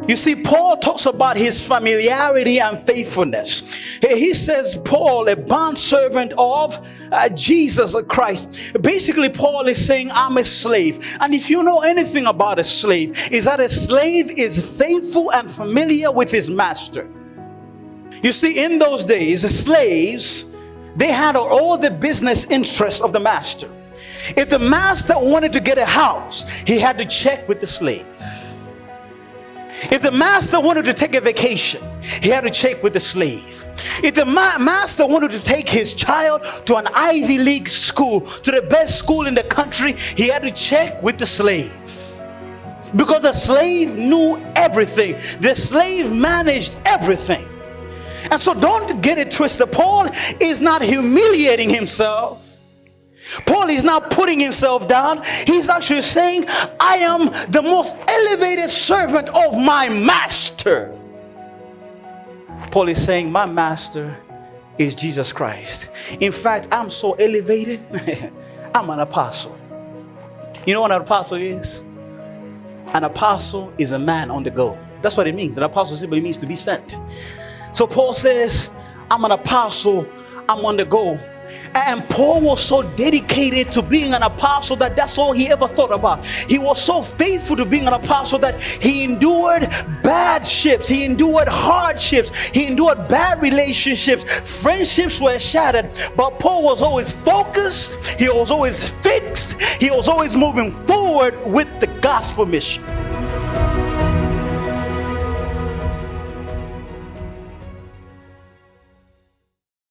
You see, Paul talks about his familiarity and faithfulness. He says, Paul, a bondservant of Jesus Christ. Basically, Paul is saying, I'm a slave. And if you know anything about a slave, is that a slave is faithful and familiar with his master. You see, in those days, the slaves, they had all the business interests of the master. If the master wanted to get a house, he had to check with the slave. If the master wanted to take a vacation, he had to check with the slave. If the master wanted to take his child to an Ivy League school, to the best school in the country, he had to check with the slave. Because the slave knew everything. The slave managed everything. And so don't get it twisted. Paul is not humiliating himself. Paul is not putting himself down. He's actually saying, I am the most elevated servant of my master. Paul is saying, my master is Jesus Christ. In fact, I'm so elevated, I'm an apostle. You know what an apostle is? An apostle is a man on the go. That's what it means. An apostle simply means to be sent. So Paul says, I'm an apostle, I'm on the go. And Paul was so dedicated to being an apostle that that's all he ever thought about. He was so faithful to being an apostle that he endured bad ships, he endured hardships, he endured bad relationships, friendships were shattered. But Paul was always focused, he was always fixed, he was always moving forward with the gospel mission.